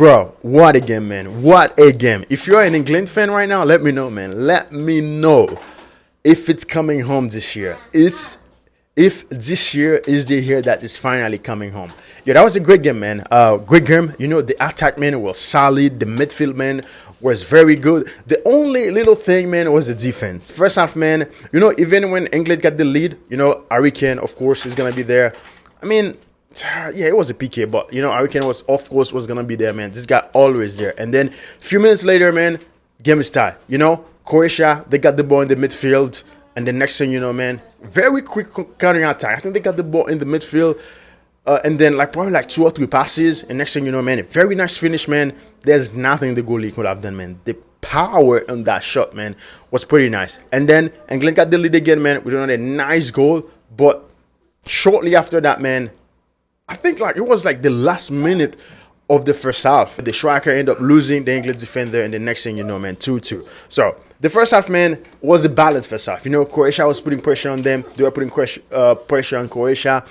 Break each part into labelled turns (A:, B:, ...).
A: Bro, what a game, man. What a game. If you're an England fan right now, let me know, man. Let me know if it's coming home this year. If this year is the year that is finally coming home. Yeah, that was a great game, man. Great game. You know, the attack, man, was solid. The midfield, man, was very good. The only little thing, man, was the defense. First half, man, you know, even when England got the lead, you know, Harry Kane, of course, is going to be there. I mean, yeah, it was a PK, but, you know, Harry Kane was, of course, was going to be there, man. This guy always there. And then a few minutes later, man, game is tied. You know, Croatia, they got the ball in the midfield. And the next thing you know, man, very quick counter attack. I think they got the ball in the midfield. And then probably 2 or 3 passes. And next thing you know, man, a very nice finish, man. There's nothing the goalie could have done, man. The power on that shot, man, was pretty nice. And then England got the lead again, man, with another nice goal. But shortly after that, man, I think it was the last minute of the first half. The striker ended up losing the England defender, and the next thing you know, man, 2-2. So the first half, man, was a balanced first half. You know, Croatia was putting pressure on them. They were putting pressure on Croatia.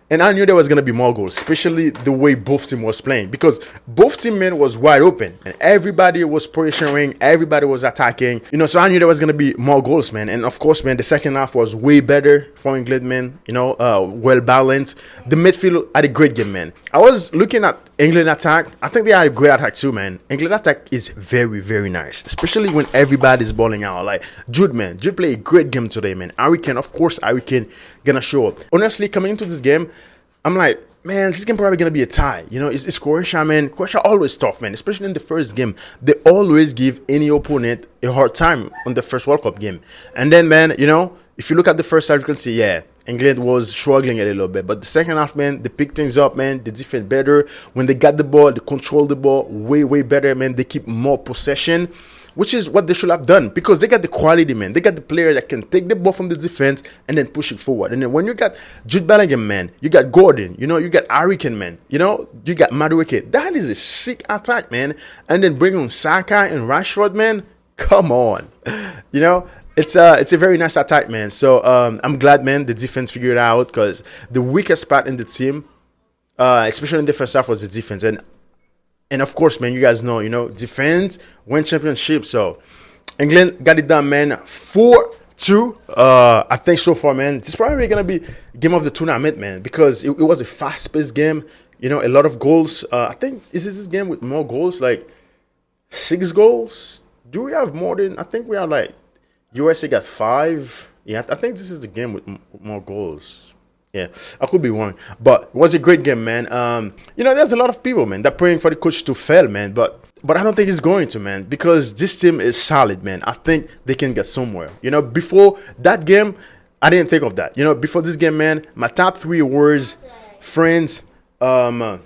A: And I knew there was going to be more goals, especially the way both teams was playing. Because both team, man, was wide open. And everybody was pressuring. Everybody was attacking. You know, so I knew there was going to be more goals, man. And, of course, man, the second half was way better for England, man. You know, well-balanced. The midfield had a great game, man. I was looking at England attack. I think they had a great attack too, man. England attack is very, very nice. Especially when everybody's balling out. Jude, man. Jude played a great game today, man. Harry Kane, of course, Harry Kane gonna show up. Honestly, coming into this game, I'm like, man, this game probably gonna be a tie. You know, it's Croatia, man. Croatia always tough, man. Especially in the first game. They always give any opponent a hard time on the first World Cup game. And then, man, you know, if you look at the first half, you can see, yeah, England was struggling a little bit. But the second half, man, they picked things up, man. They defend better. When they got the ball, they control the ball way, way better, man. They keep more possession, which is what they should have done because they got the quality, man. They got the player that can take the ball from the defense and then push it forward. And then when you got Jude Bellingham, man, you got Gordon, you know, you got Harry Kane, man, you know, you got Madueke. That is a sick attack, man. And then bring on Saka and Rashford, man. Come on. You know, it's a very nice attack, man. So I'm glad, man, the defense figured it out because the weakest part in the team, especially in the first half, was the defense. And of course, man, you guys know, you know, defense win championship. So England got it done, man. 4-2. I think so far, man, this is probably gonna be game of the tournament, man, because it was a fast-paced game. You know, a lot of goals. I think is this game with more goals, 6 goals. Do we have more than? I think we are USA got 5. Yeah, I think this is the game with more goals. Yeah, I could be wrong, but it was a great game, man. You know, there's a lot of people, man, that praying for the coach to fail, man, but I don't think he's going to, man, because this team is solid, man. I think they can get somewhere. You know, before that game, I didn't think of that. You know, before this game, man, my top 3 words: France, Argentina,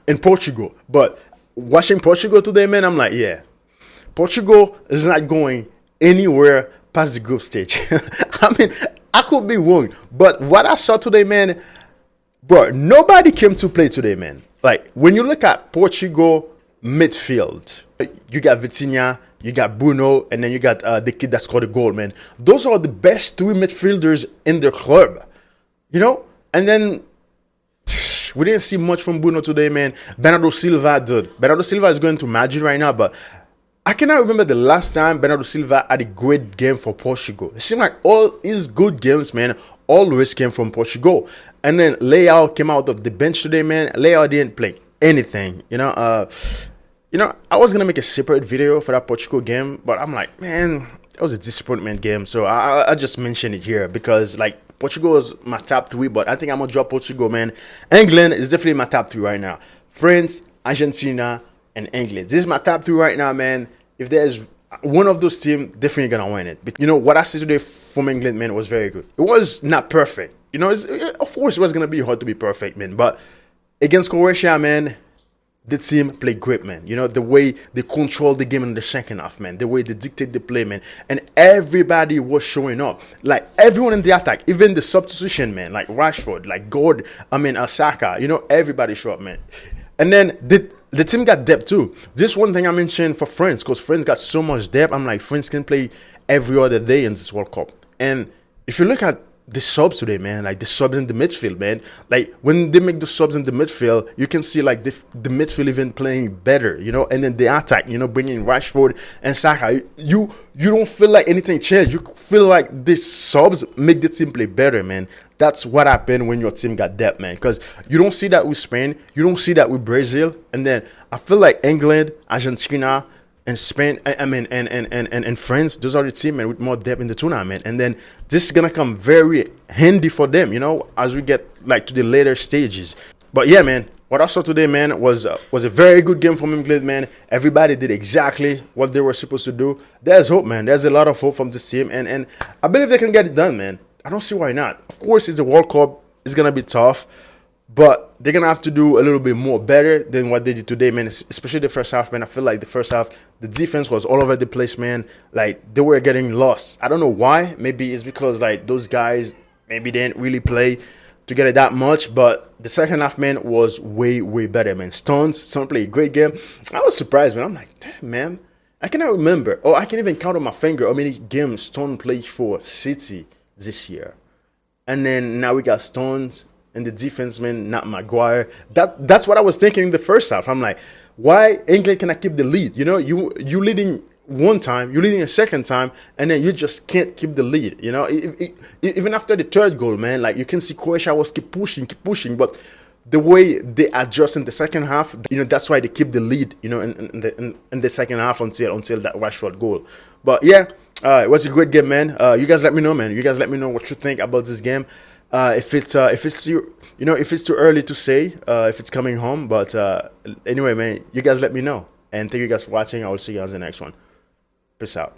A: and Portugal. But watching Portugal today, man, I'm like, yeah, Portugal is not going anywhere past the group stage. I mean, I could be wrong, but what I saw today, man, bro, nobody came to play today, man. When you look at Portugal midfield, you got Vitinha, you got Bruno, and then you got the kid that scored a goal, man. Those are the best 3 midfielders in the club, you know? And then we didn't see much from Bruno today, man. Bernardo Silva, dude. Bernardo Silva is going to Madrid right now, but I cannot remember the last time Bernardo Silva had a great game for Portugal. It seemed like all his good games, man, always came from Portugal. And then Leao came out of the bench today, man. Leao didn't play anything, you know. I was gonna make a separate video for that Portugal game, but I'm like, man, that was a disappointment game. So I just mentioned it here because Portugal is my top 3, but I think I'm gonna drop Portugal, man. England is definitely my top 3 right now. France, Argentina, and England. This is my top 3 right now, man. If there's one of those teams, definitely gonna win it. But, you know, what I see today from England, man, was very good. It was not perfect. You know, of course, it was gonna be hard to be perfect, man. But against Croatia, man, the team played great, man. You know, the way they controlled the game in the second half, man. The way they dictate the play, man. And everybody was showing up. Everyone in the attack, even the substitution, man. Rashford, Gord, Saka. You know, everybody showed up, man. And then the team got depth too. This one thing I mentioned for France, because France got so much depth. I'm like, France can play every other day in this World Cup. And if you look at the subs today, man. Like the subs in the midfield, man. Like when they make the subs in the midfield, you can see like the midfield even playing better, you know. And then the attack, you know, bringing Rashford and Saka. You don't feel like anything changed. You feel like the subs make the team play better, man. That's what happened when your team got depth, man. Because you don't see that with Spain, you don't see that with Brazil, and then I feel like England, Argentina, and Spain, I mean, and France, those are the team, man, with more depth in the tournament. And then this is gonna come very handy for them, you know, as we get like to the later stages. But yeah, man, what I saw today, man, was a very good game from England, man. Everybody did exactly what they were supposed to do. There's hope, man. There's a lot of hope from this team, and I believe they can get it done, man. I don't see why not. Of course, it's a World Cup. It's gonna be tough. But they're going to have to do a little bit more better than what they did today, man. Especially the first half, man. I feel like the first half, the defense was all over the place, man. Like, they were getting lost. I don't know why. Maybe it's because, like, those guys, maybe they didn't really play together that much. But the second half, man, was way, way better, man. Stones played a great game. I was surprised, man. I'm like, damn, man. I cannot remember. Or I can even count on my finger how many games Stone played for City this year. And then now we got Stones and the defense, man, not Maguire. That's what I was thinking in the first half. I'm like, why England cannot keep the lead? You know, you leading one time, you leading a second time, and then you just can't keep the lead. You know, even after the third goal, man, like you can see Croatia was keep pushing, but the way they adjust in the second half, you know, that's why they keep the lead. You know, in the second half until that Rashford goal. But yeah, it was a great game, man. You guys let me know, man. You guys let me know what you think about this game. If it's too, you know, if it's too early to say if it's coming home, but anyway, man, you guys let me know, and thank you guys for watching. I will see you guys in the next one. Peace out.